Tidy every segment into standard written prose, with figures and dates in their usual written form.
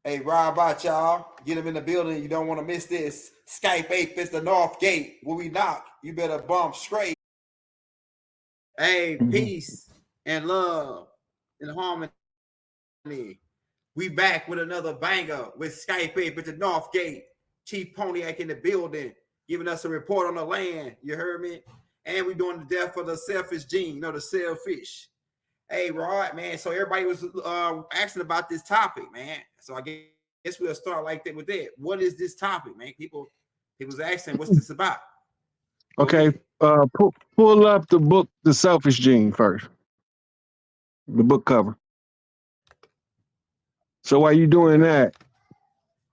Hey, Rob out, y'all. Get them in the building. You don't want to miss this. Skype 8 is the North Gate. When we knock, you better bump straight. Hey, peace and love and harmony. We back with another banger with Skype 8 at the North Gate. Chief Pontiac in the building, giving us a report on the land. You heard me? And we doing the death of the selfish gene, the selfish. Hey, Rod, man. So everybody was asking about this topic, man. So I guess we'll start like that with that. What is this topic, man? People's asking, what's this about? Okay, pull up the book, The Selfish Gene first. The book cover. So while you doing that,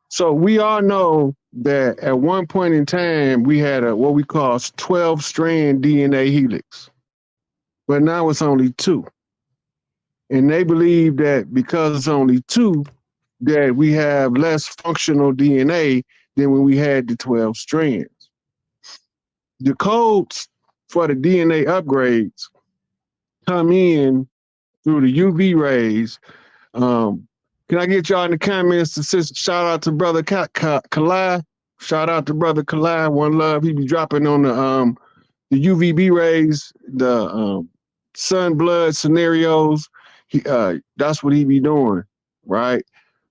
so we all know that at one point in time we had a what we call 12-strand DNA helix, but now it's only 2. And they believe that because it's only 2, that we have less functional DNA than when we had the 12 strands. The codes for the DNA upgrades come in through the UV rays. Can I get y'all in the comments to shout out to brother Kalai? Shout out to brother Kalai. One love. He be dropping on the UVB rays, the sun blood scenarios. That's what he be doing, right?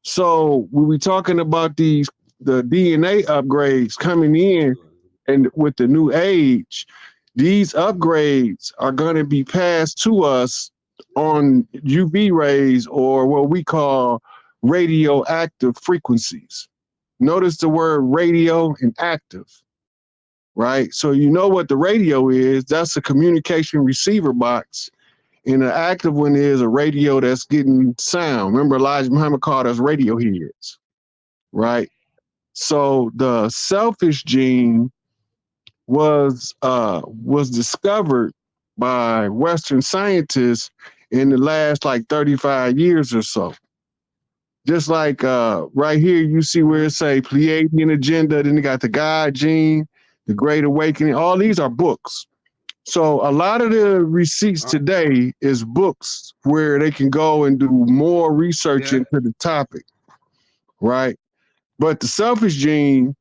So when we talking about the DNA upgrades coming in, and with the new age, these upgrades are going to be passed to us on UV rays, or what we call radioactive frequencies. Notice the word radio and active, right? So you know what the radio is. That's a communication receiver box. And the active one is a radio that's getting sound. Remember, Elijah Muhammad called us radio heads, right? So the selfish gene was discovered by Western scientists in the last like 35 years or so. Just like right here, you see where it say Pleiadian agenda, then they got the God gene, the Great Awakening. All these are books. So a lot of the receipts today is books where they can go and do more research into the topic, right? But the selfish gene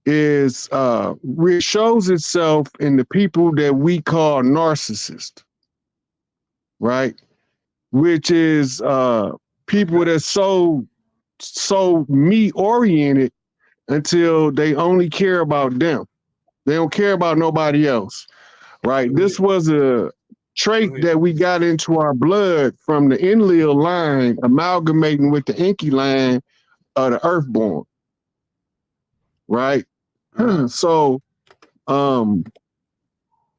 is shows itself in the people that we call narcissists, right? Which is people that's so me oriented until they only care about them. They don't care about nobody else, right? This was a trait that we got into our blood from the Enlil line amalgamating with the Enki line of the Earthborn, right? So we're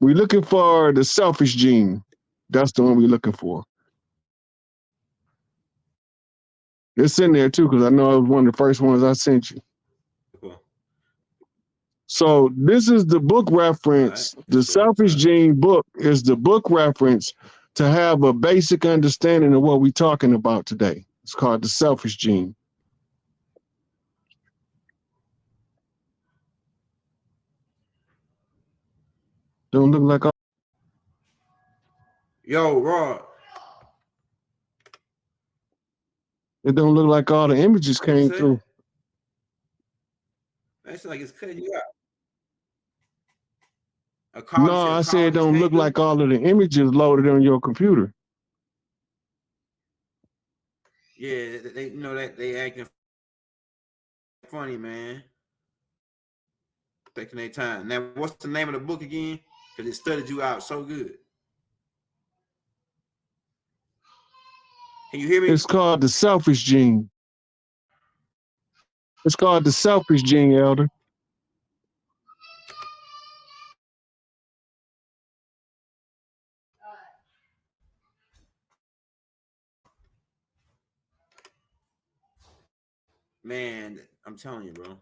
looking for the selfish gene. That's the one we're looking for. It's in there too, because I know it was one of the first ones I sent you. So this is the book reference. The Selfish Gene book is the book reference to have a basic understanding of what we're talking about today. It's called The Selfish Gene. Don't look like all. Yo, Rod. It don't look like all the images came through. That's like it's cutting you out. No, I said it don't look like all of the images loaded on your computer. Yeah, they that they acting funny, man. Taking their time. Now, what's the name of the book again? Because it studied you out so good. Can you hear me? It's called The Selfish Gene. It's called The Selfish Gene, Elder. Man, I'm telling you, bro.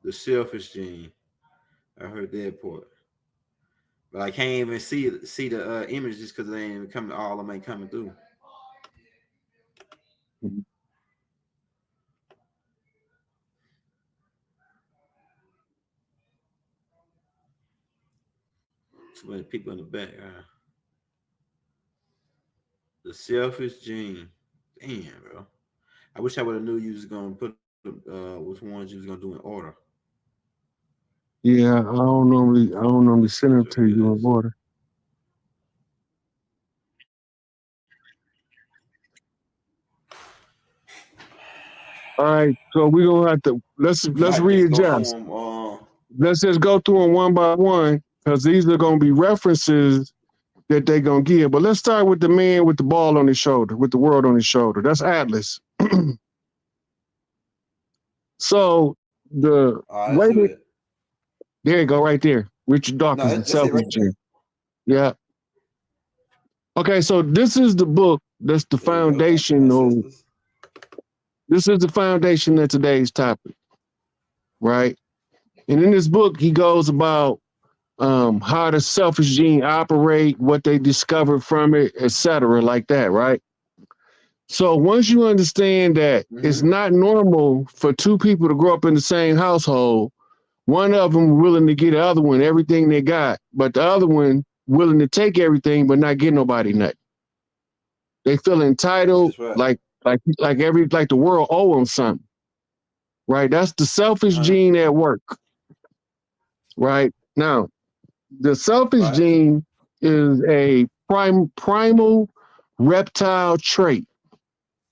The selfish gene. I heard that part, but I can't even see the images because they ain't even coming. All of them ain't coming through. Too many people in the back. The selfish gene. Damn, bro. I wish I would have knew you was gonna put which ones you was gonna do in order. Yeah, I don't normally Let's see send what them your to you in is. order. All right, so we're gonna have to let's Might just go through readjust. them. Let's just go through them one by one because these are gonna be references that they're gonna give. But let's start with the man with the ball on his shoulder, with the world on his shoulder. That's Atlas. So the Let's way do that it. there you go, right there. Richard No, Dawkins, the that's it right selfish there. gene. Yeah. Okay, so this is the book that's the There we go. Thank you, my foundation of sisters. this is the foundation of today's topic, right? And in this book, he goes about how the selfish gene operate, what they discovered from it, etc., like that, right? So once you understand that it's Mm-hmm. not normal for two people to grow up in the same household, one of them willing to get the other one everything they got, but the other one willing to take everything but not get nobody nothing. They feel entitled, That's right. like the world owe them something, right? That's the selfish Uh-huh. gene at work, right? Now, the selfish Right. gene is a primal reptile trait,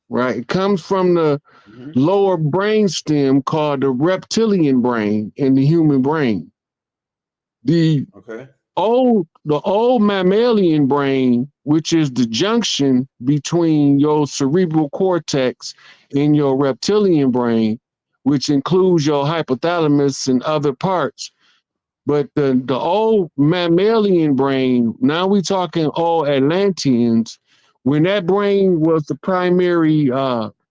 right? It comes from the Mm-hmm. lower brainstem called the reptilian brain in the human brain. The Okay. old mammalian brain, which is the junction between your cerebral cortex and your reptilian brain, which includes your hypothalamus and other parts. But the old mammalian brain, now we talking all Atlanteans, when that brain was the primary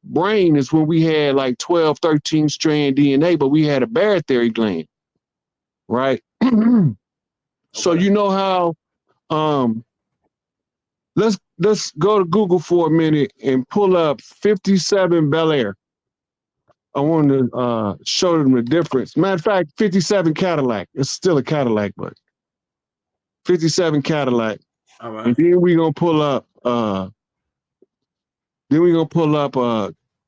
brain is when we had like 12, 13 strand DNA, but we had a barotheric gland, right? So Okay. you know how um let's go to Google for a minute and pull up 57 Bel Air. I want to show them the difference. Matter of fact, 57 Cadillac. It's still a Cadillac, but 57 Cadillac. All right. And then we're gonna pull up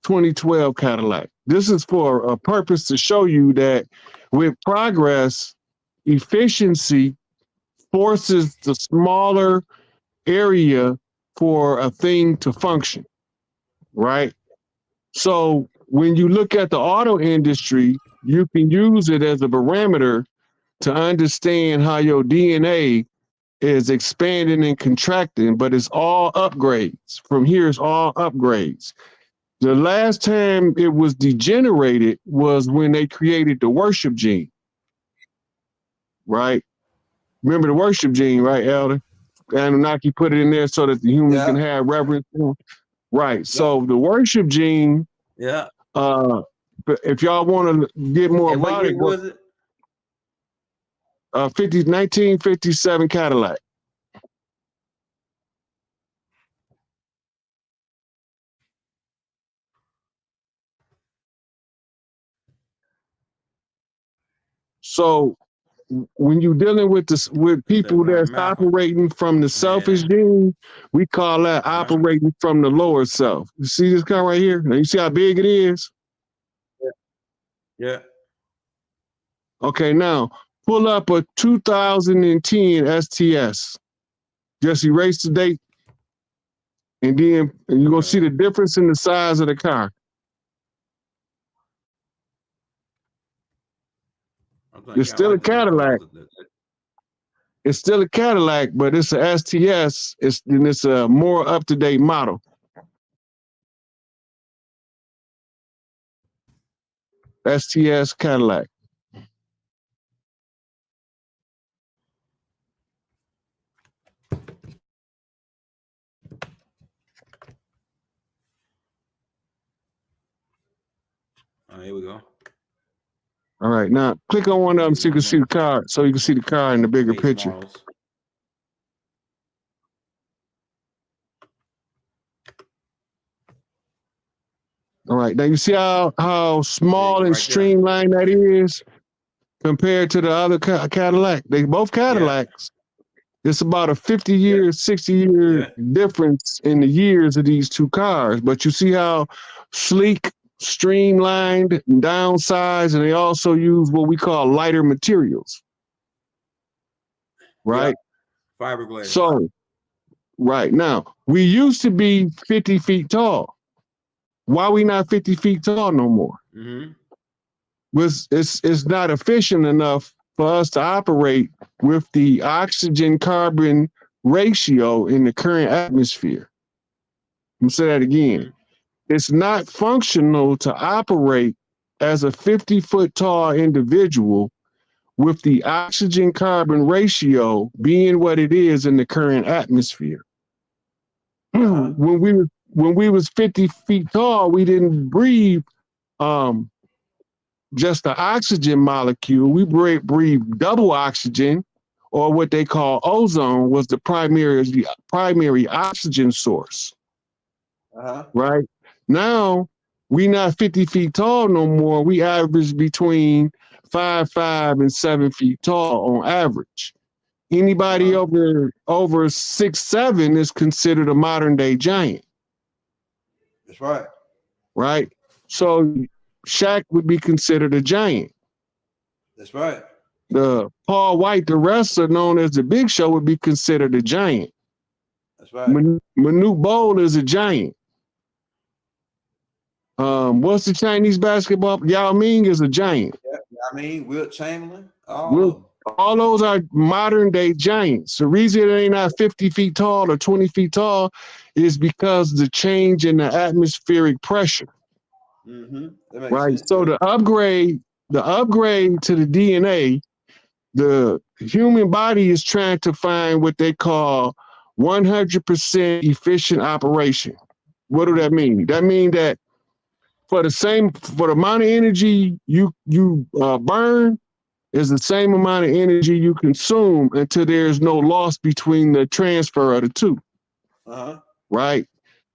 2012 Cadillac. This is for a purpose to show you that with progress, efficiency forces the smaller area for a thing to function, right? So when you look at the auto industry, you can use it as a barometer to understand how your DNA is expanding and contracting, but it's all upgrades. From here, it's all upgrades. The last time it was degenerated was when they created the worship gene, right? Remember the worship gene, right, Elder? Anunnaki put it in there so that the humans can Yeah. have reverence. Right. Yeah. So the worship gene, Yeah. uh, if y'all want to get more And what about year it, go was it? 1957 Cadillac. So when you're dealing with this with That's that people Mark that's Malcolm. operating from the selfish Man. gene, we call that Uh-huh. operating from the lower self. You see this guy right here? Now you see how big it is? Yeah. Yeah. Okay, now pull up a 2010 STS. Just erase the date, and then you're gonna see Okay. the difference in the size of the car. I think It's I still a like the little cars. Cadillac. It's still a Cadillac, but it's a STS. It's a more up to date model. STS Cadillac. Here we go. All right, now click on one of them Maybe so you one can of see them the car. So you can see the car in the bigger base picture. models. All right, now you see how There you small go, and right there. streamlined that is compared to the other Cadillac. They both Yeah. Cadillacs, It's about a 50-year, 60-year difference in the years of these two cars. But you see how sleek, streamlined, downsized, and they also use what we call lighter materials. Right? Yeah. Fiberglass. So, right now, we used to be 50 feet tall. Why we not 50 feet tall no more? Mm-hmm. It's not efficient enough for us to operate with the oxygen carbon ratio in the current atmosphere. I'm gonna say that again. Mm-hmm. It's not functional to operate as a 50-foot tall individual with the oxygen carbon ratio being what it is in the current atmosphere. Uh-huh. When we was 50 feet tall, we didn't breathe just the oxygen molecule. We breathe double oxygen, or what they call ozone, was the primary oxygen source. Uh-huh. Right now, we not 50 feet tall no more. We average between 5'5" and 7 feet tall on average. Anybody over 6'7" is considered a modern day giant. That's right. Right? So Shaq would be considered a giant. That's right. The Paul White, the wrestler known as the Big Show, would be considered a giant. That's right. Manute Bol is a giant. What's the Chinese basketball? Yao Ming is a giant. Yeah, I mean, Wilt Chamberlain, all those are modern day giants. The reason they ain't not 50 feet tall or 20 feet tall is because the change in the atmospheric pressure. Mm-hmm. That makes right. sense. So the upgrade to the DNA, the human body is trying to find what they call 100% efficient operation. What do that mean? That means that for the amount of energy you burn is the same amount of energy you consume until there's no loss between the transfer of the two. Uh-huh. Right?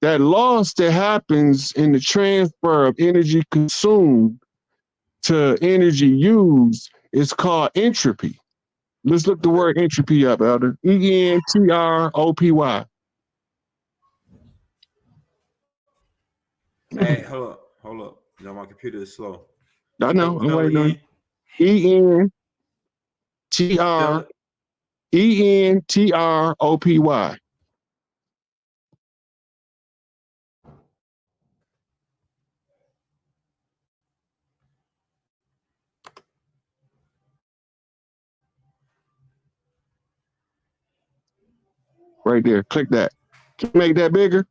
That loss that happens in the transfer of energy consumed to energy used is called entropy. Let's look the word entropy up, Elder. ENTROPY. Hey, hold up. You know, my computer is slow. I know. I'm waiting on ENTROPY. Right there. Click that. Can you make that bigger?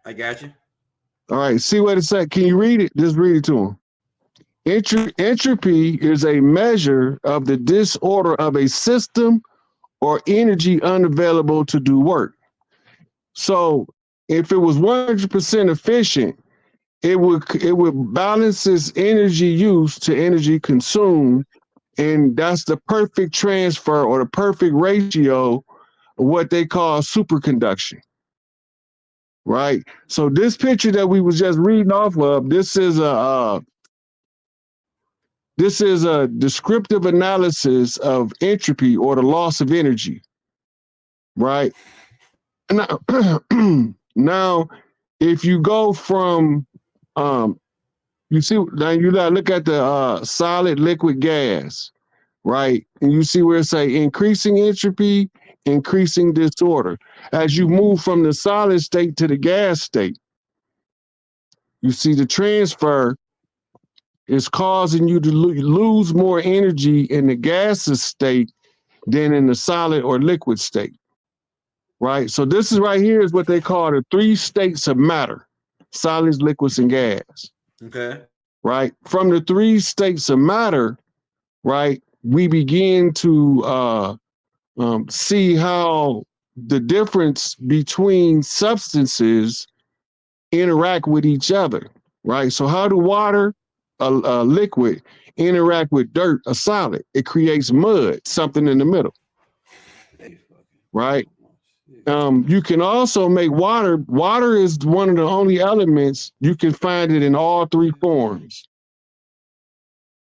I got you. All right. See what it said. Can you read it? Just read it to him. Entropy is a measure of the disorder of a system or energy unavailable to do work. So if it was 100% efficient, it would balance its energy use to energy consumed, and that's the perfect transfer or the perfect ratio of what they call superconduction. Right? So this picture that we was just reading off of, this is a descriptive analysis of entropy or the loss of energy. Right? Now, if you go from you see, now you gotta look at the solid, liquid, gas, right? And you see where it say increasing entropy, increasing disorder. As you move from the solid state to the gas state, you see the transfer is causing you to lose more energy in the gaseous state than in the solid or liquid state, right? So this is right here is what they call the 3 states of matter: solids, liquids, and gas. Okay. Right? From the 3 states of matter, right, we begin to see how the difference between substances interact with each other, right? So how do water, a liquid, interact with dirt, a solid? It creates mud, something in the middle, right? You can also make water. Water is one of the only elements you can find it in all 3 forms,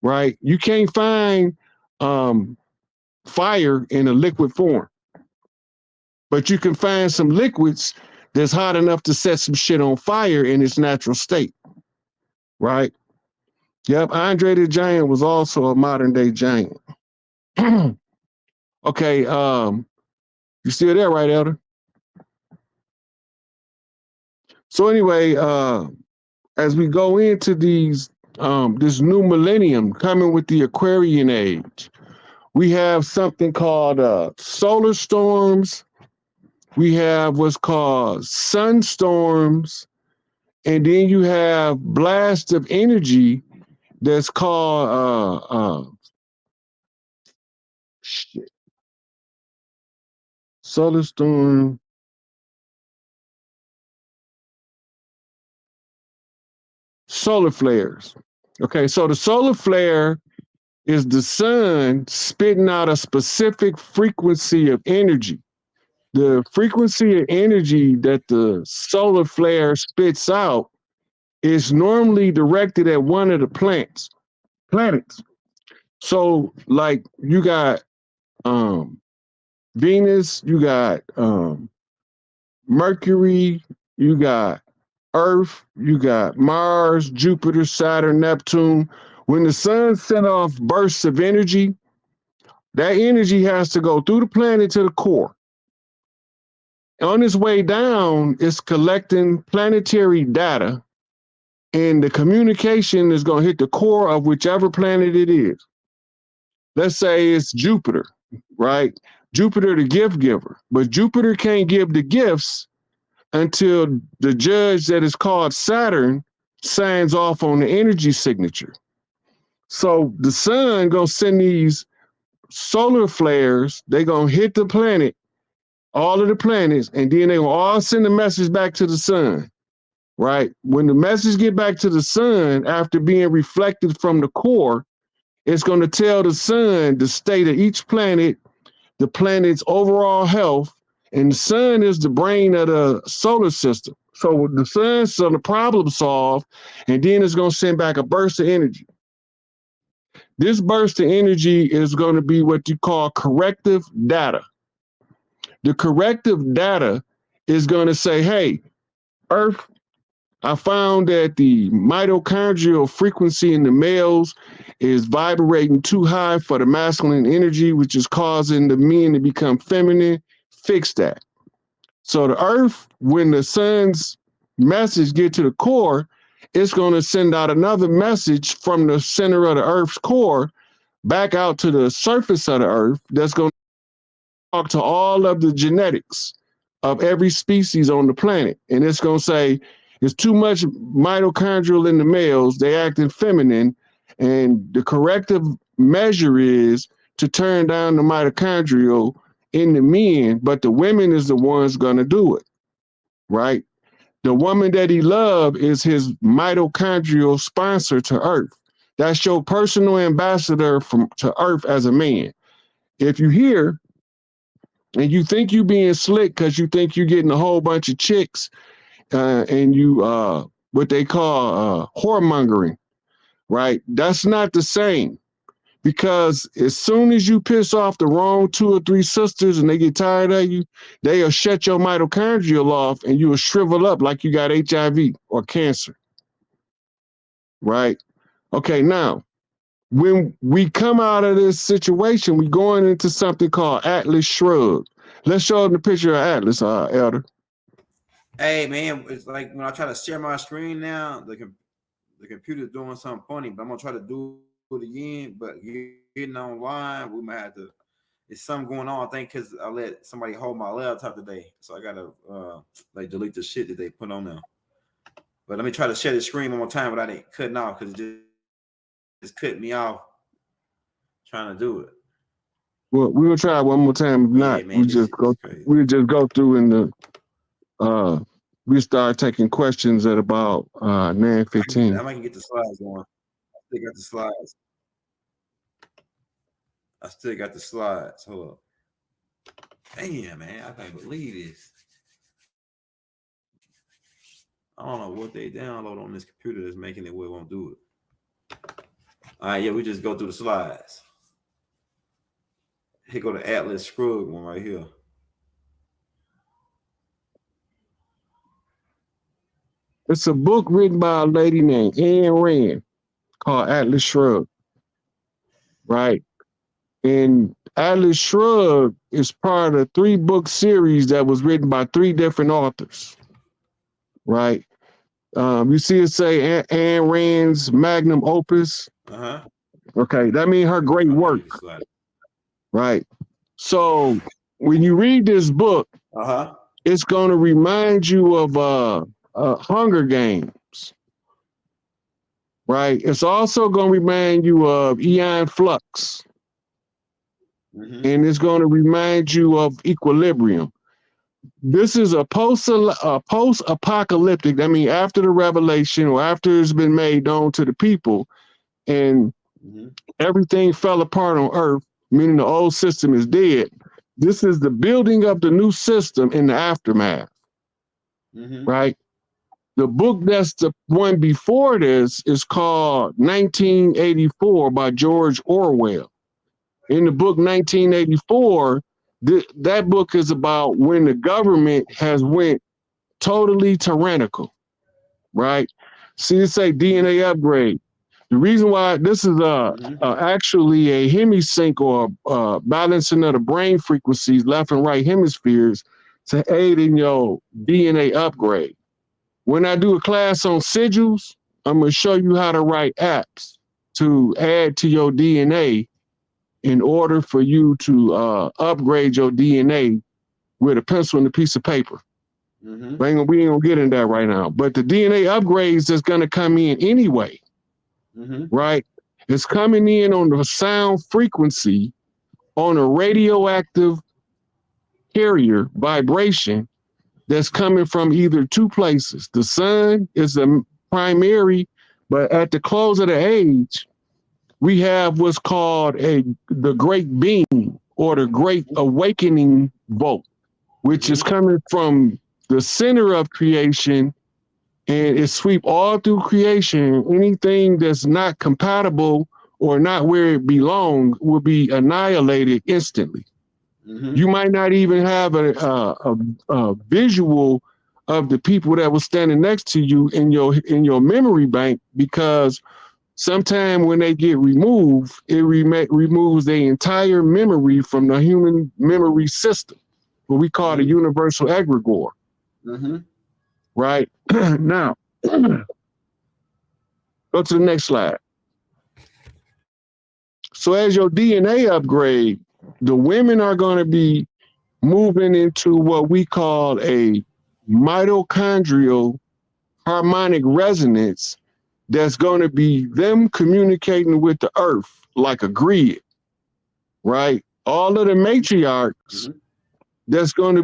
right? You can't find fire in a liquid form. But you can find some liquids that's hot enough to set some shit on fire in its natural state, right? Yep, Andre the Giant was also a modern day giant. Okay, you still there, right, Elder? So anyway, as we go into these this new millennium coming with the Aquarian age, we have something called solar storms. We have what's called sunstorms, and then you have blasts of energy that's called shit, solar storm. Solar flares. Okay, so the solar flare is the sun spitting out a specific frequency of energy. The frequency of energy that the solar flare spits out is normally directed at one of the planets. So, like, you got Venus, you got Mercury, you got Earth, you got Mars, Jupiter, Saturn, Neptune. When the sun sent off bursts of energy, that energy has to go through the planet to the core. On its way down, it's collecting planetary data, and the communication is going to hit the core of whichever planet it is. Let's say it's Jupiter, right? Jupiter, the gift giver, but Jupiter can't give the gifts until the judge that is called Saturn signs off on the energy signature. So the sun gonna send these solar flares, they gonna hit the planet, all of the planets, and then they gonna all send a message back to the sun, right? When the message get back to the sun after being reflected from the core, it's gonna tell the sun the state of each planet, the planet's overall health, and the sun is the brain of the solar system. So the sun's going to problem solve, and then it's going to send back a burst of energy. This burst of energy is going to be what you call corrective data. The corrective data is going to say, hey, Earth, I found that the mitochondrial frequency in the males is vibrating too high for the masculine energy, which is causing the men to become feminine. Fix that. So the Earth, when the sun's message get to the core, it's going to send out another message from the center of the Earth's core back out to the surface of the Earth that's going to talk to all of the genetics of every species on the planet. And it's going to say, it's too much mitochondrial in the males, they acting feminine, and the corrective measure is to turn down the mitochondrial in the men, but the women is the ones going to do it, right? The woman that he loved is his mitochondrial sponsor to Earth. That's your personal ambassador to Earth as a man. If you hear and you think you being slick because you think you're getting a whole bunch of chicks and you what they call whoremongering, right? That's not the same, because as soon as you piss off the wrong 2 or 3 sisters and they get tired of you, they'll shut your mitochondrial off and you will shrivel up like you got HIV or cancer, right? Okay, now, when we come out of this situation, we going into something called Atlas Shrugged. Let's show them the picture of Atlas, Elder. Hey man, it's like when I try to share my screen now, the computer's doing something funny, but I'm gonna try to do it again. But getting online, we might have to. It's something going on, I think, because I let somebody hold my laptop today, so I gotta like delete the shit that they put on there. But let me try to share the screen one more time without it cutting off, because it just cut me off trying to do it. Well, we will try one more time. If not, man, we'll just go through in the we start taking questions at about 9:15. I might get the slides on. I still got the slides. I still got the slides. Hold up. Damn, man, I can't believe this. I don't know what they download on this computer that's making it where it won't do it. All right, yeah, we just go through the slides. Here go the Atlas Scruggs one right here. It's a book written by a lady named Anne Rand called Atlas Shrugged, right? And Atlas Shrugged is part of a 3-book series that was written by 3 different authors, right? You see it say Anne Rand's magnum opus. Uh-huh. Okay, that means her great work, right? So when you read this book, it's going to remind you of Hunger Games, right? It's also going to remind you of Aeon Flux, and it's going to remind you of Equilibrium. This is a post-apocalyptic. That means after the revelation or after it's been made known to the people, and everything fell apart on Earth, meaning the old system is dead. This is the building of the new system in the aftermath, right? The book that's the one before this is called 1984 by George Orwell. In the book 1984, that book is about when the government has went totally tyrannical, right? See, it say DNA upgrade. The reason why this is actually a hemisync or balancing of the brain frequencies, left and right hemispheres, to aid in your DNA upgrade. When I do a class on sigils, I'm going to show you how to write apps to add to your DNA in order for you to upgrade your DNA with a pencil and a piece of paper. We ain't gonna get into that right now. But the DNA upgrades that's going to come in anyway, right? It's coming in on the sound frequency on a radioactive carrier vibration that's coming from either 2 places. The sun is the primary, but at the close of the age, we have what's called the Great Being or the Great Awakening Volt, which is coming from the center of creation, and it sweep all through creation. Anything that's not compatible or not where it belongs will be annihilated instantly. You might not even have a visual of the people that was standing next to you in your memory bank, because sometime when they get removed, it removes the entire memory from the human memory system, what we call the universal egregore. Right? Now, go to the next slide. So as your DNA upgrade, the women are going to be moving into what we call a mitochondrial harmonic resonance that's going to be them communicating with the earth like a grid, right? All of the matriarchs, they're going to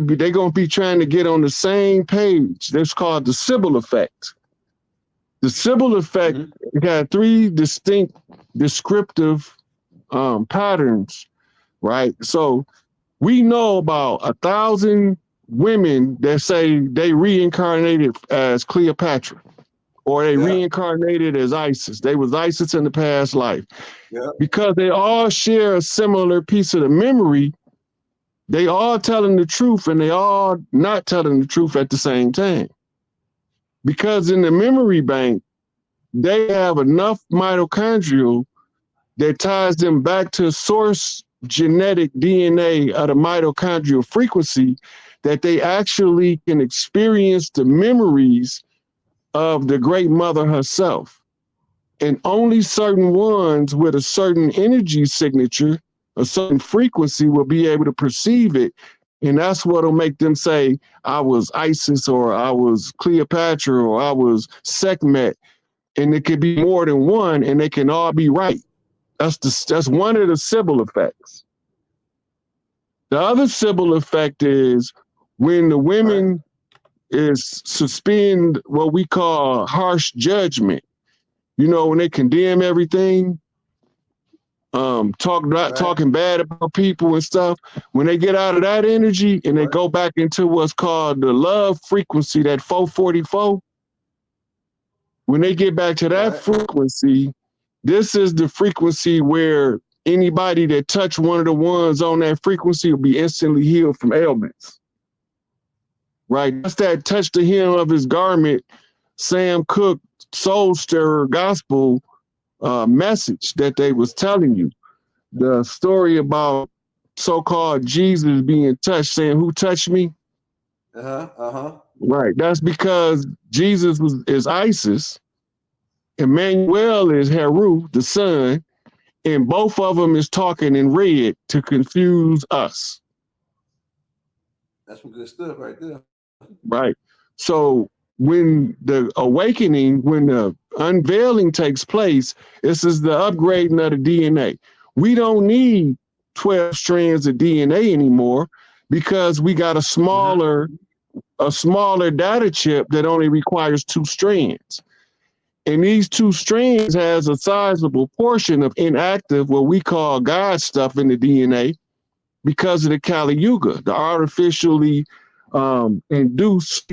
be trying to get on the same page. That's called the Sybil effect. The Sybil effect got 3 distinct descriptive patterns, right? So we know about 1,000 women that say they reincarnated as Cleopatra, or they reincarnated as Isis. They was Isis in the past life. Because they all share a similar piece of the memory, they all telling the truth and they all not telling the truth at the same time. Because in the memory bank, they have enough mitochondrial that ties them back to source genetic DNA of the mitochondrial frequency, that they actually can experience the memories of the great mother herself. And only certain ones with a certain energy signature, a certain frequency, will be able to perceive it. And that's what'll make them say, I was Isis, or I was Cleopatra, or I was Sekhmet. And it could be more than one, and they can all be right. That's one of the Sybil effects. The other Sybil effect is when the women is suspend what we call harsh judgment. You know, when they condemn everything, talking bad about people and stuff. When they get out of that energy and they go back into what's called the love frequency, that 444. When they get back to that frequency, this is the frequency where anybody that touched one of the ones on that frequency will be instantly healed from ailments. Right? That's that touch the hem of his garment, Sam Cooke soul stirrer gospel message that they was telling you. The story about so-called Jesus being touched, saying, "Who touched me?" Right. That's because Jesus is Isis, Emmanuel is Heru, the son, and both of them is talking in red to confuse us. That's some good stuff right there. Right. So when the awakening, when the unveiling takes place, this is the upgrading of the DNA. We don't need 12 strands of DNA anymore because we got a smaller data chip that only requires 2 strands. And these 2 strands has a sizable portion of inactive, what we call God stuff in the DNA because of the Kali Yuga, the artificially induced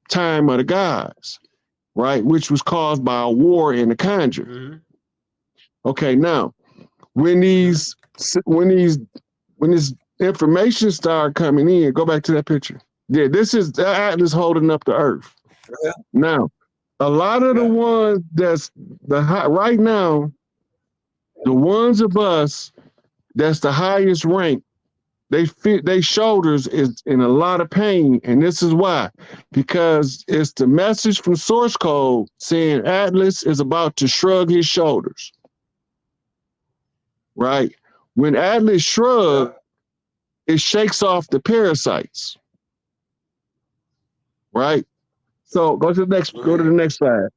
time of the gods, right? Which was caused by a war in the conjure. Okay, now when this information start coming in, go back to that picture. Yeah, this is the Atlas holding up the earth. Now, a lot of the ones that's right now, the ones of us that's the highest rank, they shoulders is in a lot of pain, and this is why, because it's the message from source code saying Atlas is about to shrug his shoulders. Right? When Atlas shrugs, it shakes off the parasites. Right? So go to the next slide.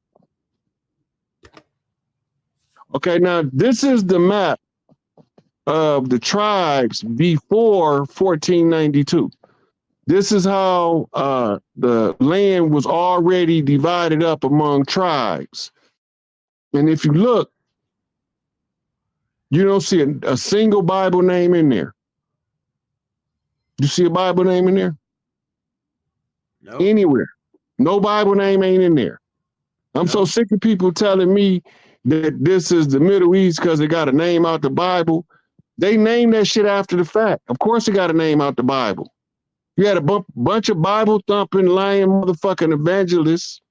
Okay, now this is the map of the tribes before 1492. This is how the land was already divided up among tribes. And if you look, you don't see a single Bible name in there. You see a Bible name in there? No. Anywhere. No Bible name ain't in there. I'm so sick of people telling me that this is the Middle East because they got a name out the Bible. They named that shit after the fact. Of course, they got a name out the Bible. You had a bunch of Bible thumping, lying motherfucking evangelists,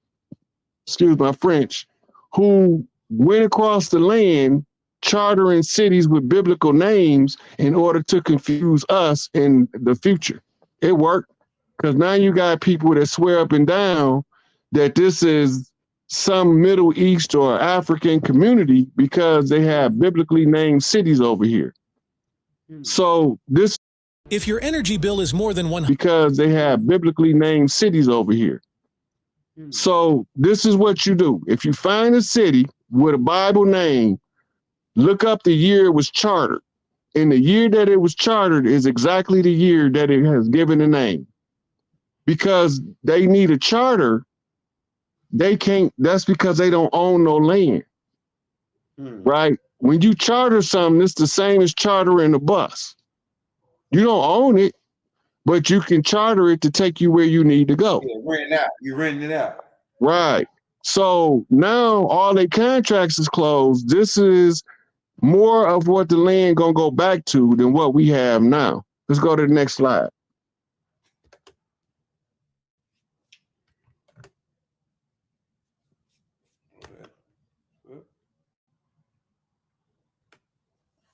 excuse my French, who went across the land chartering cities with biblical names in order to confuse us in the future. It worked because now you got people that swear up and down that this is some Middle East or African community because they have biblically named cities over here. So this, if your energy bill is more than one, because they have biblically named cities over here. So this is what you do. If you find a city with a Bible name, look up the year it was chartered. And the year that it was chartered is exactly the year that it has given a name. Because they need a charter, they can't, that's because they don't own no land. Right? When you charter something, it's the same as chartering a bus. You don't own it, but you can charter it to take you where you need to go. Yeah, rent it out. You renting it out. Right. So now all their contracts is closed. This is more of what the land gonna go back to than what we have now. Let's go to the next slide.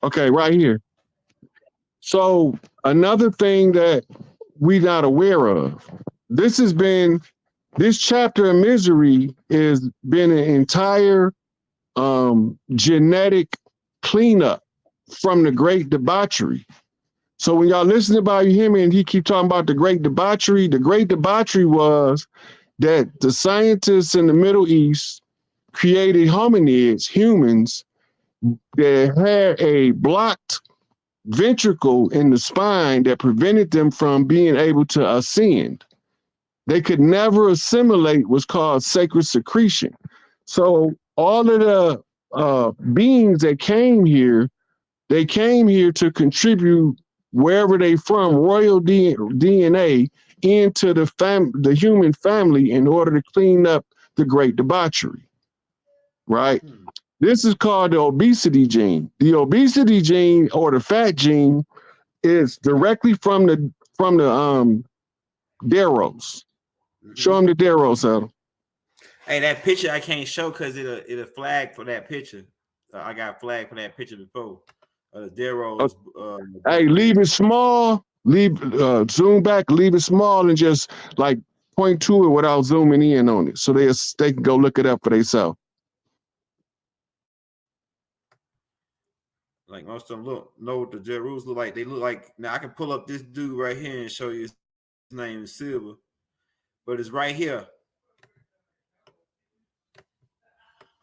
Okay, right here. So another thing that we're not aware of, this chapter of misery has been an entire genetic cleanup from the great debauchery. So when y'all listen about him and he keep talking about the great debauchery was that the scientists in the Middle East created hominids, humans, that had a blocked ventricle in the spine that prevented them from being able to ascend. They could never assimilate what's called sacred secretion. So all of the beings that came here, they came here to contribute wherever they from, royal DNA into the human family in order to clean up the great debauchery, right? This is called the obesity gene. The obesity gene or the fat gene is directly from the Deros. Show them the Deros, Adam. Hey, that picture I can't show because it'll flag for that picture. I got flagged for that picture before. Darrow's. Hey, leave it small. Zoom back. Leave it small and just like point to it without zooming in on it, so they can go look it up for themselves. Like most of them know what the Jeru's look like. They look like, now I can pull up this dude right here and show you his name is Silver, but it's right here.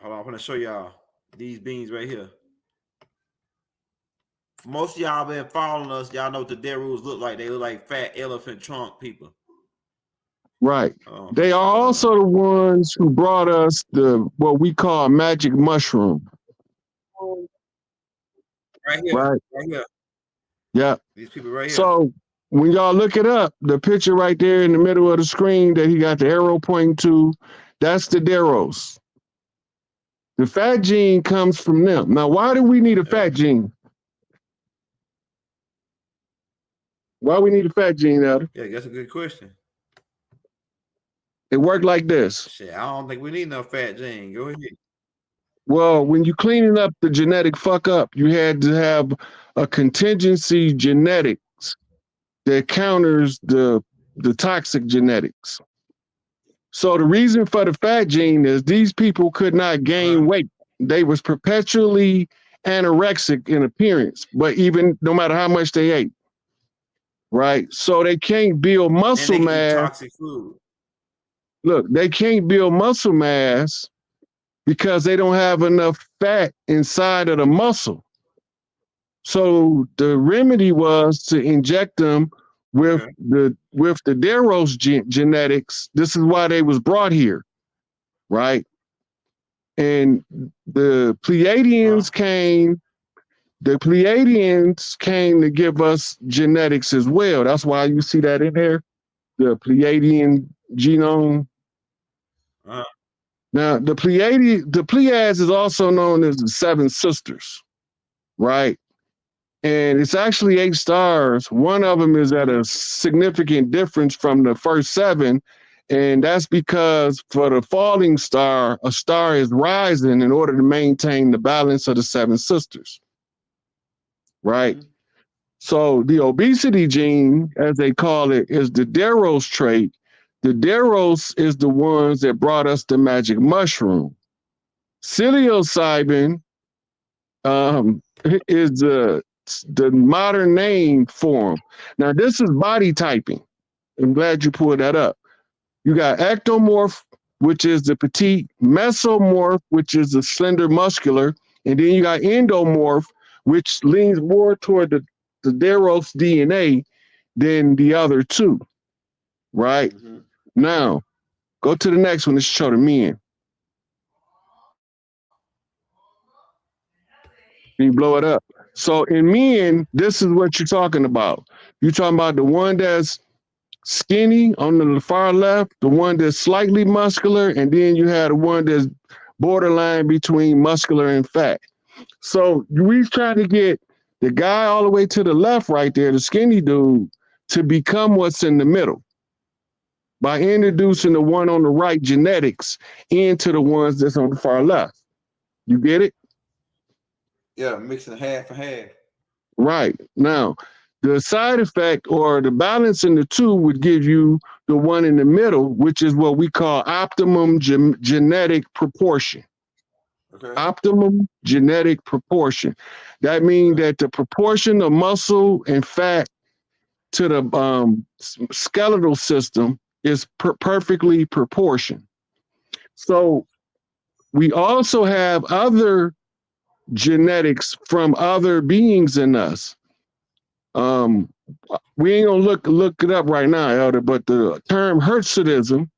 Hold on, I'm gonna show y'all these beans right here. For most of y'all been following us, y'all know what the Derus look like. They look like fat elephant trunk people. Right. They are also the ones who brought us what we call magic mushroom. Right here. Right here. Yeah. These people right here. So when y'all look it up, the picture right there in the middle of the screen that he got the arrow pointing to, that's the Deros. The fat gene comes from them. Now, why do we need a fat gene? Why we need a fat gene, Adam? Yeah, that's a good question. It worked like this. Shit, I don't think we need no fat gene. Go ahead. Well, when you cleaning up the genetic fuck up, you had to have a contingency genetics that counters the toxic genetics. So the reason for the fat gene is these people could not gain weight. They was perpetually anorexic in appearance, but even no matter how much they ate, right? So they can't build muscle mass. Eat toxic food. Look, they can't build muscle mass because they don't have enough fat inside of the muscle. So the remedy was to inject them with the Deros genetics. This is why they was brought here, right? And the Pleiadians came. The Pleiadians came to give us genetics as well. That's why you see that in there, the Pleiadian genome. Now, the Pleiades is also known as the Seven Sisters, right? And it's actually 8 stars. One of them is at a significant difference from the first 7. And that's because for the falling star, a star is rising in order to maintain the balance of the 7 sisters, right? So the obesity gene, as they call it, is the Deros trait. The Deros is the ones that brought us the magic mushroom. Psilocybin is the modern name for them. Now, this is body typing. I'm glad you pulled that up. You got ectomorph, which is the petite, mesomorph, which is the slender muscular, and then you got endomorph, which leans more toward the Deros DNA than the other two, right? Now, go to the next one. This show the men. You blow it up. So in men, this is what you're talking about. You're talking about the one that's skinny on the far left, the one that's slightly muscular, and then you have the one that's borderline between muscular and fat. So we trying to get the guy all the way to the left right there, the skinny dude, to become what's in the middle by introducing the one on the right genetics into the ones that's on the far left. You get it? Yeah, mixing half and half. Right. Now, the side effect or the balance in the two would give you the one in the middle, which is what we call optimum genetic proportion. Optimum genetic proportion. That means that the proportion of muscle and fat to the skeletal system is perfectly proportioned. So we also have other genetics from other beings in us. We ain't gonna look it up right now, Elder, but the term Hirschism,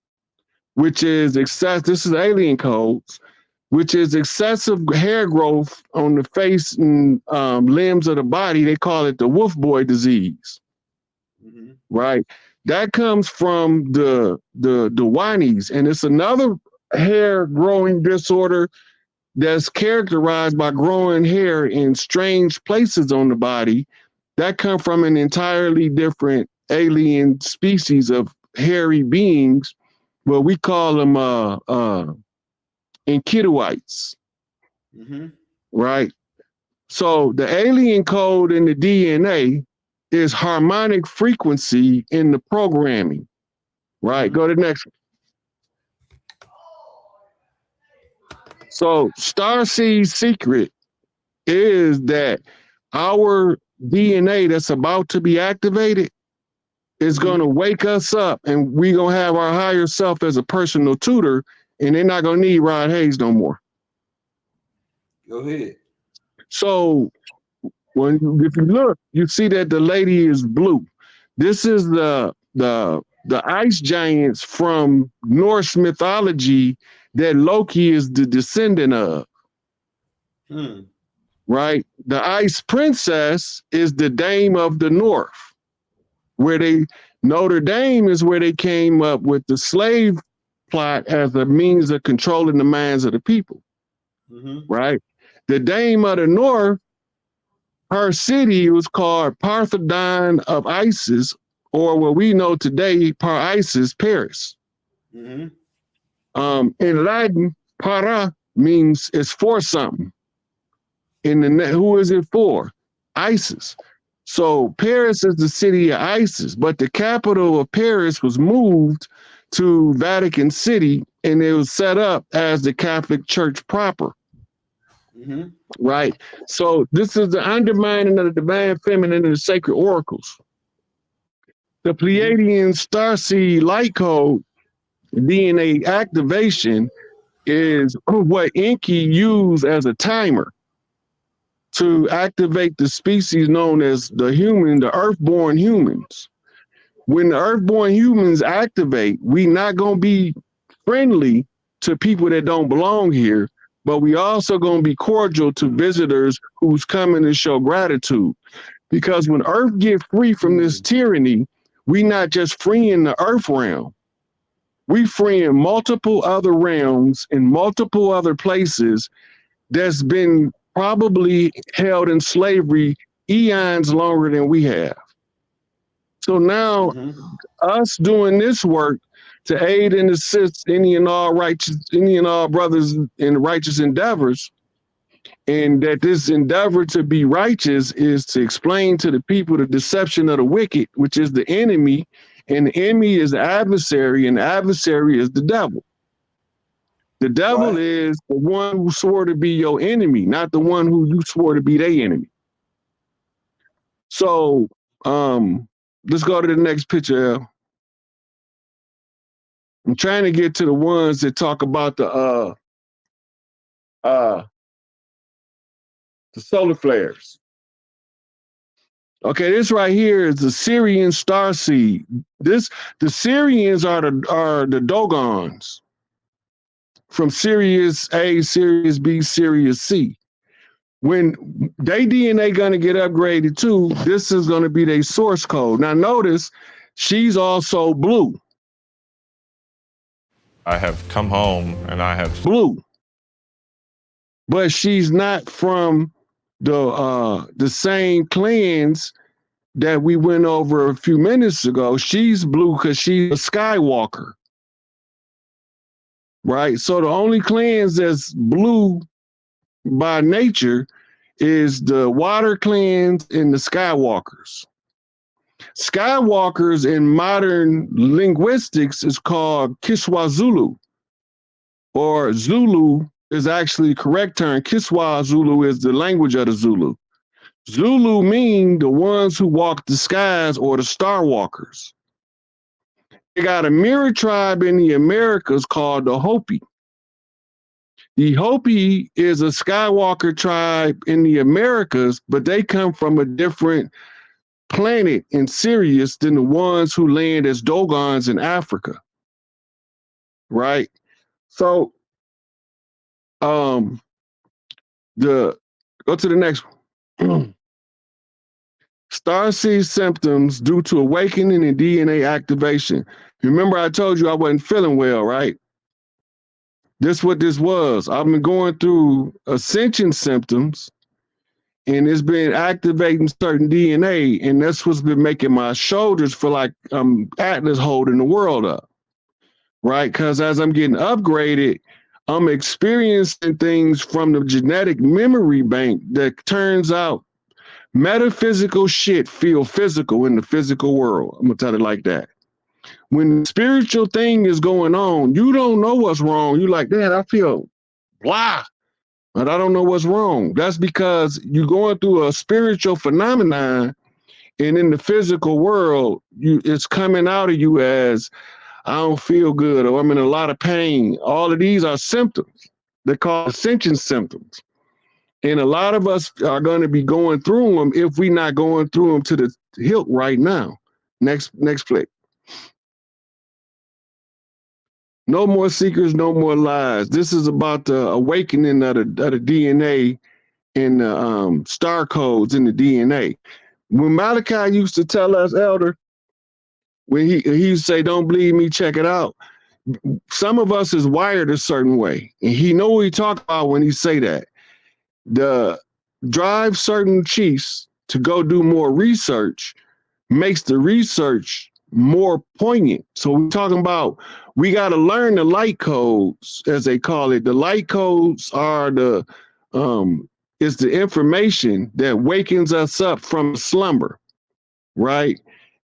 which is this is alien codes, which is excessive hair growth on the face and limbs of the body. They call it the wolf boy disease, right? That comes from the Wanies, and it's another hair growing disorder that's characterized by growing hair in strange places on the body that come from an entirely different alien species of hairy beings. Well, we call them Enkiduites, right? So the alien code in the DNA is harmonic frequency in the programming, right? Go to the next one. So Starseed's secret is that our DNA that's about to be activated is going to wake us up, and we're going to have our higher self as a personal tutor, and they're not going to need Rod Hayes no more. Go ahead. So if you look, you see that the lady is blue. This is the ice giants from Norse mythology that Loki is the descendant of. Right? The ice princess is the Dame of the North, where Notre Dame is where they came up with the slave plot as a means of controlling the minds of the people. Right? The Dame of the North, her city was called Parthodon of Isis, or what we know today, Par-Isis, Paris. In Latin, para means it's for something. Who is it for? Isis. So Paris is the city of Isis, but the capital of Paris was moved to Vatican City, and it was set up as the Catholic Church proper. Right? So this is the undermining of the divine feminine and the sacred oracles. The Pleiadian starseed light code DNA activation is what Enki used as a timer to activate the species known as the earthborn humans. When the earthborn humans activate, we not going to be friendly to people that don't belong here, but we also going to be cordial to visitors who's coming to show gratitude. Because when Earth get free from this tyranny, we not just freeing the Earth realm, we freeing multiple other realms in multiple other places that's been probably held in slavery eons longer than we have. So now us doing this work to aid and assist any and all brothers in righteous endeavors, and that this endeavor to be righteous is to explain to the people the deception of the wicked, which is the enemy, and the enemy is the adversary, and the adversary is the devil. The devil is the one who swore to be your enemy, not the one who you swore to be their enemy. So let's go to the next picture, Al. I'm trying to get to the ones that talk about the solar flares. Okay, this right here is the Syrian starseed. The Syrians are the Dogons from Sirius A, Sirius B, Sirius C. When they DNA gonna get upgraded too, this is gonna be their source code. Now notice, she's also blue. I have come home and I have blue, but she's not from the same clans that we went over a few minutes ago. She's blue because she's a Skywalker, right? So the only clans that's blue by nature is the water clans and the Skywalkers. Skywalkers in modern linguistics is called Kiswa Zulu, or Zulu is actually the correct term. Kiswa Zulu is the language of the Zulu. Zulu mean the ones who walk the skies, or the Star Walkers. They got a mirror tribe in the Americas called the Hopi. The Hopi is a Skywalker tribe in the Americas, but they come from a different planet in Sirius than the ones who land as Dogons in Africa, right? So, go to the next one. Starseed symptoms due to awakening and DNA activation. Remember I told you I wasn't feeling well, right? This what this was. I've been going through ascension symptoms, and it's been activating certain DNA, and that's what's been making my shoulders feel like Atlas holding the world up, right? Because as I'm getting upgraded, I'm experiencing things from the genetic memory bank that turns out metaphysical shit feel physical in the physical world. I'm gonna tell it like that. When the spiritual thing is going on, you don't know what's wrong. You're like, man, I feel blah, but I don't know what's wrong. That's because you're going through a spiritual phenomenon, and in the physical world, it's coming out of you as I don't feel good, or I'm in a lot of pain. All of these are symptoms. They're called ascension symptoms. And a lot of us are going to be going through them if we're not going through them to the hilt right now. Next flick. No more secrets, no more lies. This is about the awakening of the DNA and the star codes in the DNA. When Malachi used to tell us, Elder, when he used to say, don't believe me, check it out. Some of us is wired a certain way. And he know what he talk about when he say that. The drive certain chiefs to go do more research makes the research more poignant. So we're talking about, we got to learn the light codes, as they call it. The light codes are is the information that wakens us up from slumber, right?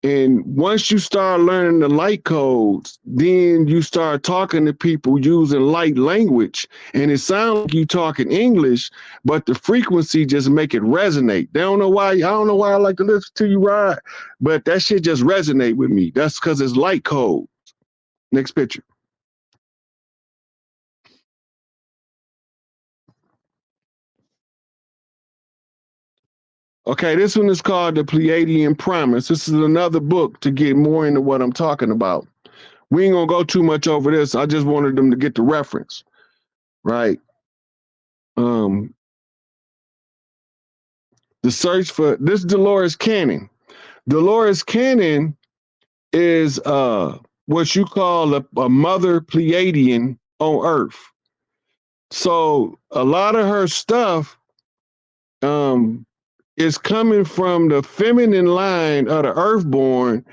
And once you start learning the light codes, then you start talking to people using light language, and it sounds like you talking English, but the frequency just make it resonate. They don't know why. I don't know why I like to listen to you, Rod, but that shit just resonate with me. That's because it's light codes. Next picture. Okay, this one is called The Pleiadian Promise. This is another book to get more into what I'm talking about. We ain't gonna go too much over this. I just wanted them to get the reference, right? The search for this Dolores Cannon. Dolores Cannon is what you call a mother Pleiadian on Earth. So a lot of her stuff is coming from the feminine line of the Earthborn.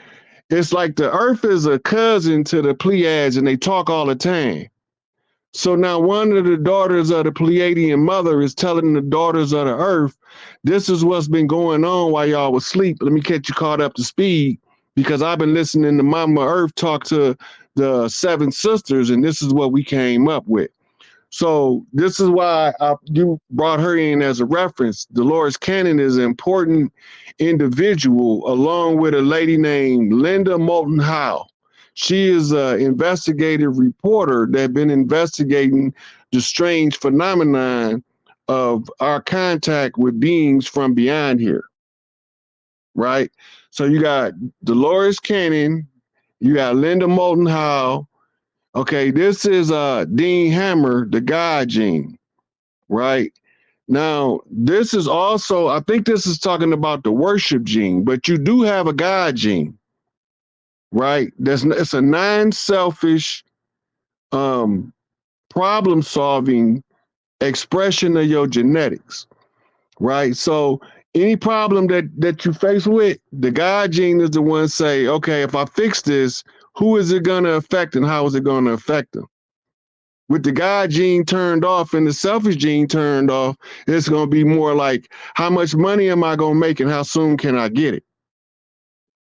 It's like the Earth is a cousin to the Pleiades, and they talk all the time. So now one of the daughters of the Pleiadian mother is telling the daughters of the Earth, this is what's been going on while y'all was asleep. Let me get you caught up to speed, because I've been listening to Mama Earth talk to the 7 sisters, and this is what we came up with. So this is why you brought her in as a reference. Dolores Cannon is an important individual, along with a lady named Linda Moulton Howe. She is an investigative reporter that been investigating the strange phenomenon of our contact with beings from beyond here, right? So you got Dolores Cannon, you got Linda Moulton Howe. Okay, this is Dean Hammer, the God gene, right? Now, this is also, I think this is talking about the worship gene, but you do have a God gene, right? It's a non-selfish, problem-solving expression of your genetics, right? So any problem that you face with, the God gene is the one say, okay, if I fix this, who is it going to affect and how is it going to affect them? With the God gene turned off and the selfish gene turned off, it's going to be more like, how much money am I going to make and how soon can I get it?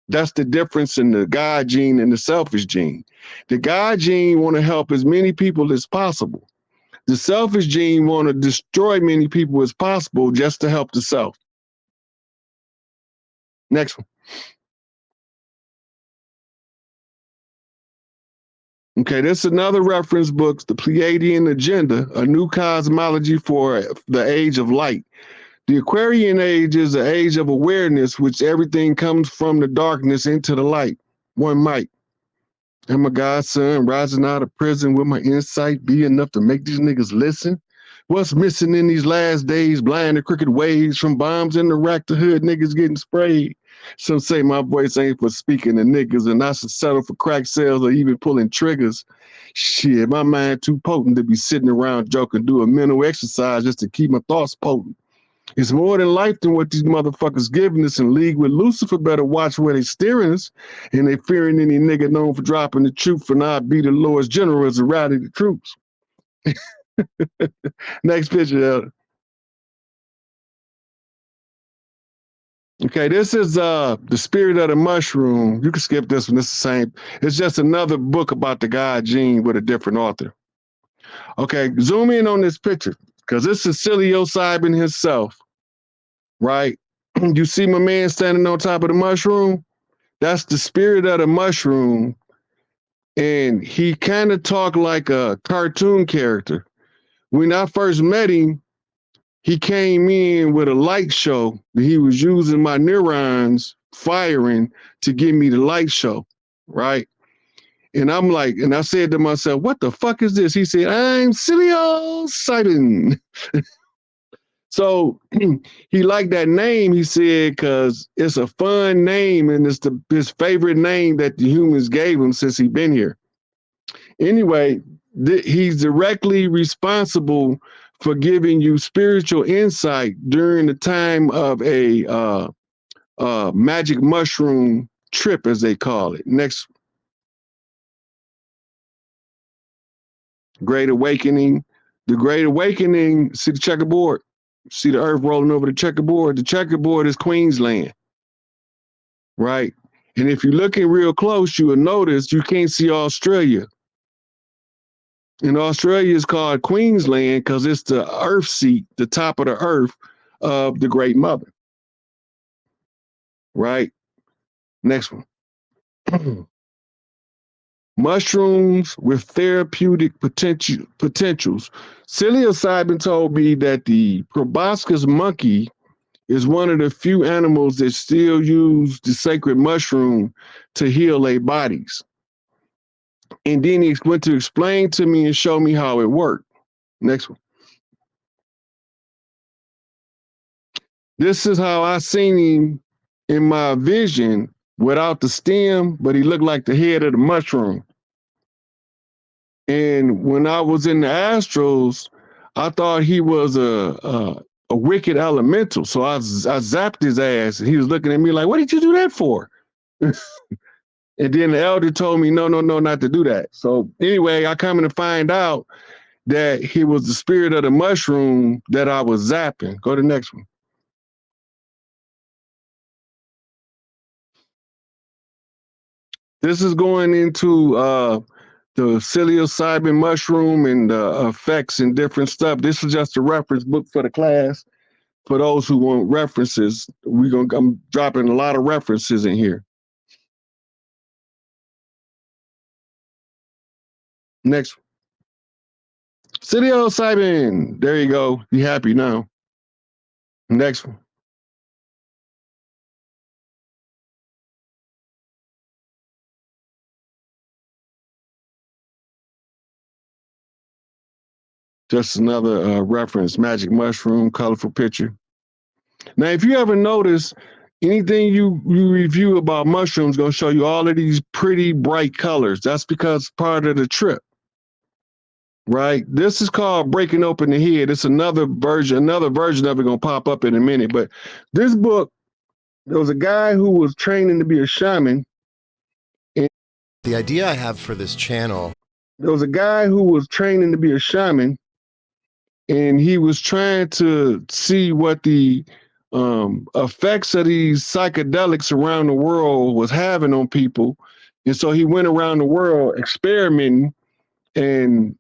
That's the difference in the God gene and the selfish gene. The God gene want to help as many people as possible. The selfish gene want to destroy many people as possible just to help the self. Next one. Okay, this is another reference book, The Pleiadian Agenda, a new cosmology for the age of light. The Aquarian age is the age of awareness, which everything comes from the darkness into the light. One might. And my godson rising out of prison, will my insight be enough to make these niggas listen? What's missing in these last days? Blind and crooked ways, from bombs in Iraq to hood niggas getting sprayed. Some say my voice ain't for speaking to niggas and I should settle for crack sales or even pulling triggers. Shit, my mind too potent to be sitting around joking, do a mental exercise just to keep my thoughts potent. It's more than life than what these motherfuckers giving us. In league with Lucifer, better watch where they steering us. And they fearing any nigga known for dropping the truth. For now, I be the Lord's generals and rally the troops. Next picture, Elder. Okay, this is The Spirit of the Mushroom. You can skip this one. It's the same. It's just another book about the god Gene with a different author. Okay, zoom in on this picture because this is psilocybin himself, right? You see my man standing on top of the mushroom? That's the spirit of the mushroom. And he kind of talked like a cartoon character. When I first met him, he came in with a light show. He was using my neurons firing to give me the light show, right? And I'm like, and I said to myself, what the fuck is this? He said, I'm psilocybin. So he liked that name, he said, because it's a fun name and it's his favorite name that the humans gave him since he's been here. Anyway, he's directly responsible for giving you spiritual insight during the time of a magic mushroom trip, as they call it. Next. Great Awakening. The Great Awakening, see the checkerboard? See the earth rolling over the checkerboard? The checkerboard is Queensland, right? And if you're looking real close, you will notice you can't see Australia. And Australia is called Queensland because it's the earth seat, the top of the earth of the Great Mother, right? Next one. Mushrooms with therapeutic potentials. Psilocybin told me that the proboscis monkey is one of the few animals that still use the sacred mushroom to heal their bodies. And then he went to explain to me and show me how it worked. Next one. This is how I seen him in my vision without the stem, but he looked like the head of the mushroom. And when I was in the astrals, I thought he was a wicked elemental. So I zapped his ass and he was looking at me like, what did you do that for? And then the elder told me, no, not to do that. So anyway, I come to find out that he was the spirit of the mushroom that I was zapping. Go to the next one. This is going into the psilocybin mushroom and the effects and different stuff. This is just a reference book for the class. For those who want references, I'm dropping a lot of references in here. Next. Psilocybin. There you go. Be happy now. Next one. Just another reference, magic mushroom, colorful picture. Now, if you ever notice, anything you review about mushrooms gonna show you all of these pretty bright colors. That's because part of the trip, right? This is called breaking open the head. It's another version of it gonna pop up in a minute. But this book, there was a guy who was training to be a shaman. The idea I have for this channel. There was a guy who was training to be a shaman, and he was trying to see what the effects of these psychedelics around the world was having on people. And so he went around the world experimenting. And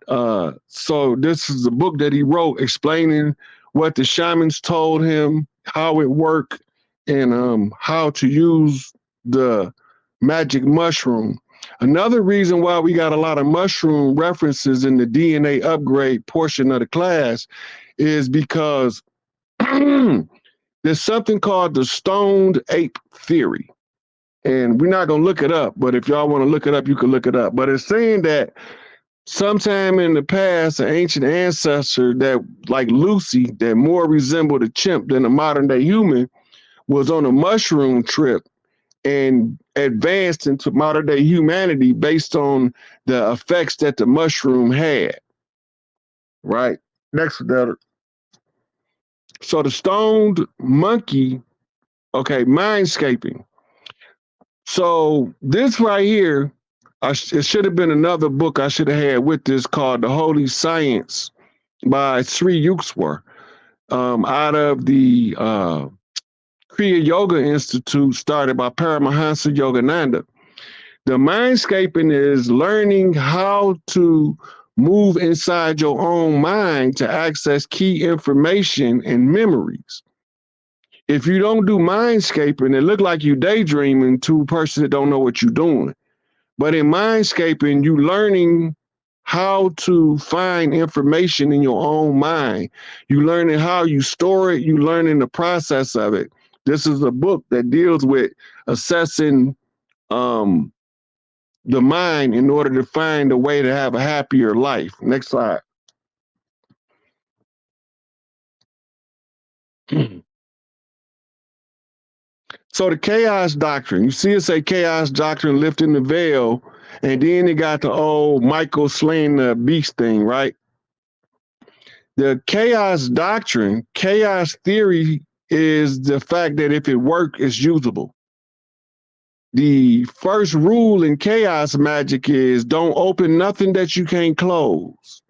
so this is a book that he wrote explaining what the shamans told him, how it worked, and how to use the magic mushroom. Another reason why we got a lot of mushroom references in the DNA upgrade portion of the class is because there's something called the stoned ape theory. And we're not going to look it up, but if y'all want to look it up, you can look it up. But it's saying that sometime in the past, an ancient ancestor that, like Lucy, that more resembled a chimp than a modern day human, was on a mushroom trip and advanced into modern day humanity based on the effects that the mushroom had. Right? Next, letter. So the stoned monkey, okay, mindscaping. So this right here, it should have been another book I should have had with this called The Holy Science by Sri Yukswar, out of the Kriya Yoga Institute started by Paramahansa Yogananda. The mindscaping is learning how to move inside your own mind to access key information and memories. If you don't do mindscaping, it look like you daydreaming to a person that don't know what you're doing. But in mindscaping, you learning how to find information in your own mind. You learning how you store it. You learning the process of it. This is a book that deals with assessing the mind in order to find a way to have a happier life. Next slide. So the chaos doctrine, you see it say chaos doctrine lifting the veil, and then it got the old Michael slaying the beast thing, right? The chaos doctrine, chaos theory is the fact that if it works, it's usable. The first rule in chaos magic is don't open nothing that you can't close.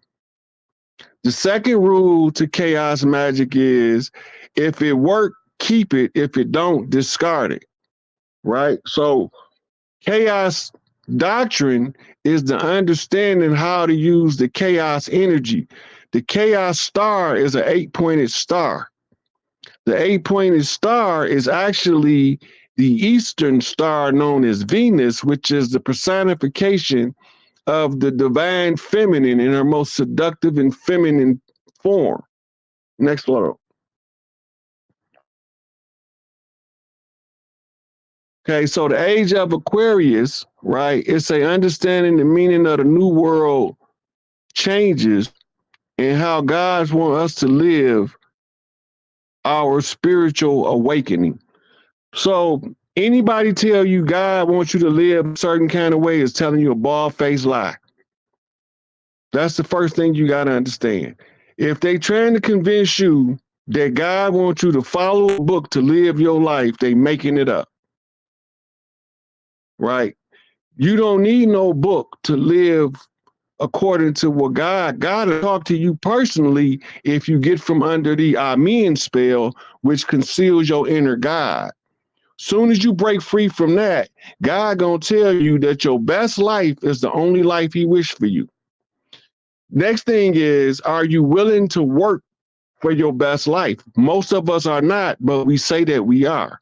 The second rule to chaos magic is if it works, keep it. If it don't, discard it. Right? So chaos doctrine is the understanding how to use the chaos energy. The chaos star is an 8-pointed star. The 8-pointed star is actually the Eastern star known as Venus, which is the personification of the divine feminine in her most seductive and feminine form. Next letter. Okay, so the age of Aquarius, right? It's a understanding the meaning of the new world changes and how God wants us to live our spiritual awakening. So anybody tell you God wants you to live a certain kind of way is telling you a bald-faced lie. That's the first thing you got to understand. If they trying to convince you that God wants you to follow a book to live your life, they making it up. Right? You don't need no book to live according to what God will talk to you personally if you get from under the Amen spell, which conceals your inner God. Soon as you break free from that, God gonna tell you that your best life is the only life he wished for you. Next thing is, are you willing to work for your best life? Most of us are not, but we say that we are.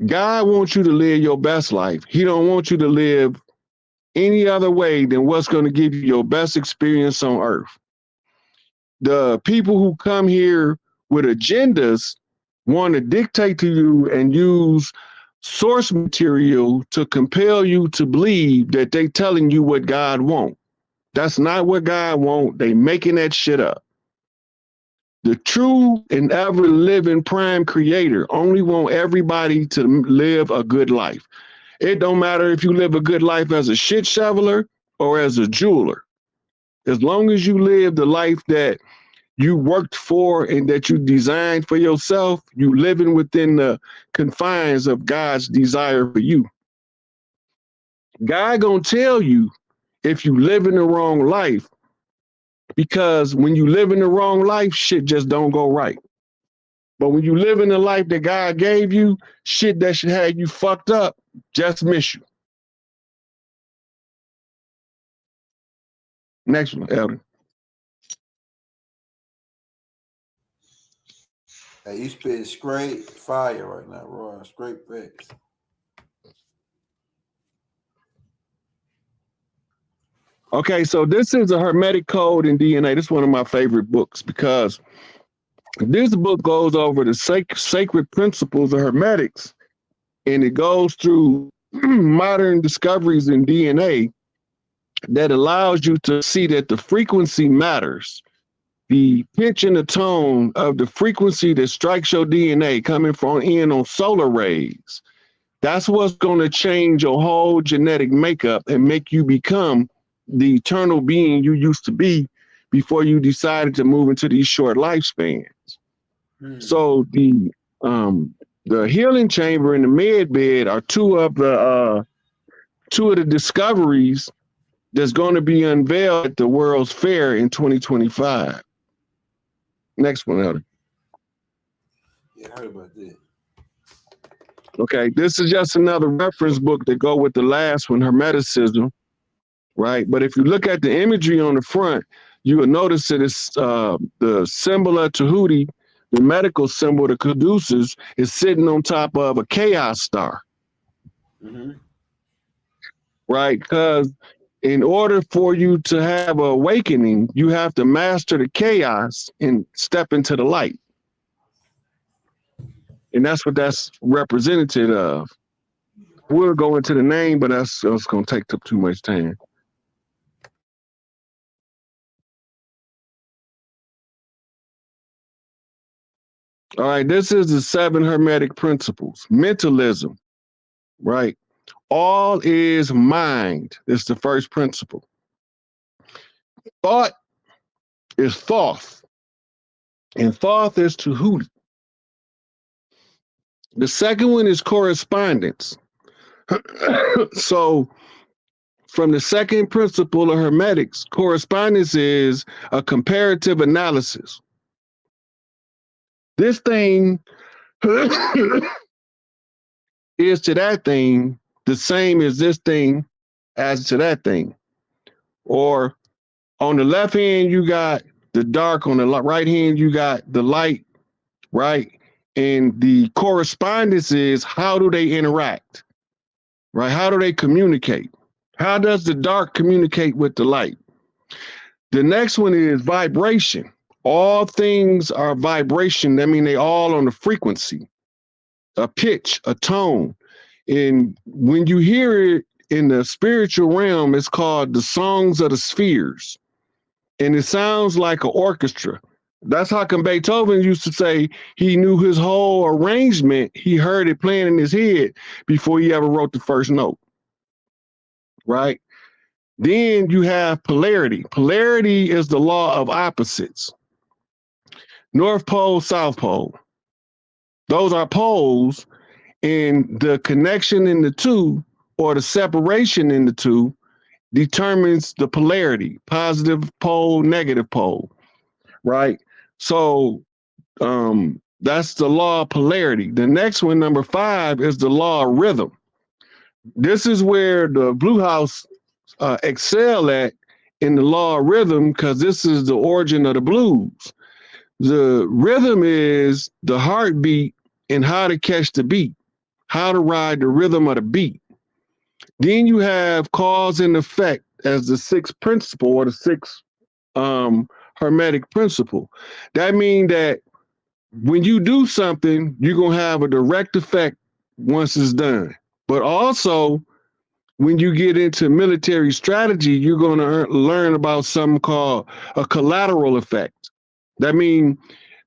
God wants you to live your best life. He don't want you to live any other way than what's going to give you your best experience on earth. The people who come here with agendas want to dictate to you and use source material to compel you to believe that they telling you what God wants. That's not what God wants. They making that shit up. The true and ever living prime creator only want everybody to live a good life. It don't matter if you live a good life as a shit shoveler or as a jeweler. As long as you live the life that you worked for and that you designed for yourself, you living within the confines of God's desire for you. God gonna tell you if you live in the wrong life, because when you live in the wrong life, shit just don't go right. But when you live in the life that God gave you, shit that should have you fucked up just miss you. Next one, Elder. Hey, you spit straight fire right now, Roy. Straight facts. Okay, so this is a Hermetic Code in DNA. This is one of my favorite books because this book goes over the sacred principles of Hermetics, and it goes through modern discoveries in DNA that allows you to see that the frequency matters. the pitch and the tone of the frequency that strikes your DNA coming from in on solar rays, that's what's going to change your whole genetic makeup and make you become the eternal being you used to be before you decided to move into these short lifespans. So the healing chamber and the med bed are two of the discoveries that's going to be unveiled at the World's Fair in 2025. Next one, Elder. Yeah, I heard about that. Okay, this is just another reference book that go with the last one, Hermeticism, right? But if you look at the imagery on the front, you will notice that it's the symbol of Tahuti, the medical symbol, the caduceus, is sitting on top of a chaos star. Right? Because in order for you to have an awakening, you have to master the chaos and step into the light. And that's what that's representative of. We'll go into the name, but that's going to take up too much time. All right, this is the 7 Hermetic principles. Mentalism, right? All is mind. It's the first principle. Thought is Thoth, and Thoth is Tahuti. The second one is correspondence. So from the second principle of Hermetics, correspondence is a comparative analysis. This thing is to that thing the same as this thing as to that thing. Or on the left hand, you got the dark. On the right hand, you got the light, right? And the correspondence is, how do they interact, right? How do they communicate? How does the dark communicate with the light? The next one is vibration. All things are vibration. That means they all on the frequency, a pitch, a tone. And when you hear it in the spiritual realm, it's called the songs of the spheres. And it sounds like an orchestra. That's how come Beethoven used to say he knew his whole arrangement. He heard it playing in his head before he ever wrote the first note, right? Then you have polarity. Polarity is the law of opposites. North Pole, South Pole. Those are poles, and the connection in the two, or the separation in the two, determines the polarity, positive pole, negative pole, right? So that's the law of polarity. The next one, number 5, is the law of rhythm. This is where the Blue House excel at in the law of rhythm, because this is the origin of the blues. The rhythm is the heartbeat and how to catch the beat, how to ride the rhythm of the beat. Then you have cause and effect as the 6th principle, or the 6th Hermetic principle. That means that when you do something, you're going to have a direct effect once it's done. But also, when you get into military strategy, you're going to learn about something called a collateral effect. That means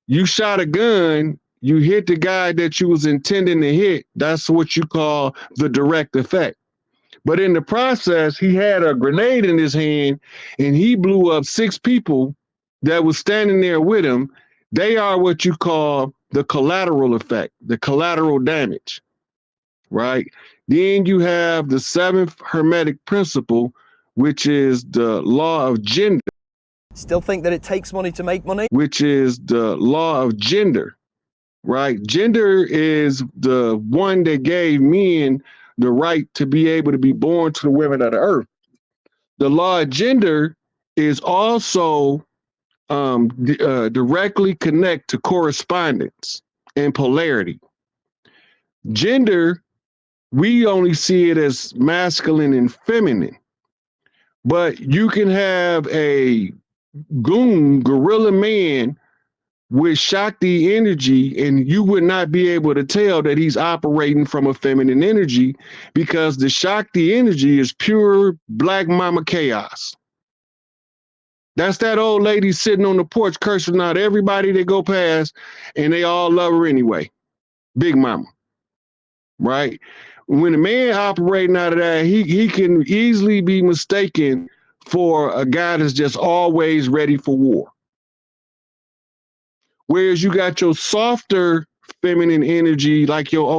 you shot a gun, you hit the guy that you was intending to hit. That's what you call the direct effect. But in the process, he had a grenade in his hand and he blew up 6 people that was standing there with him. They are what you call the collateral effect, the collateral damage, right? Then you have the 7th Hermetic principle, which is the law of gender. Still think that it takes money to make money? Which is the law of gender, right? Gender is the one that gave men the right to be able to be born to the women of the earth. The law of gender is also directly connect to correspondence and polarity. Gender, we only see it as masculine and feminine, but you can have a gorilla man with Shakti energy, and you would not be able to tell that he's operating from a feminine energy, because the Shakti energy is pure black mama chaos. That's that old lady sitting on the porch cursing out everybody that go past, and they all love her anyway. Big mama, right? When a man operating out of that, he can easily be mistaken for a guy that's just always ready for war. Whereas you got your softer feminine energy, like your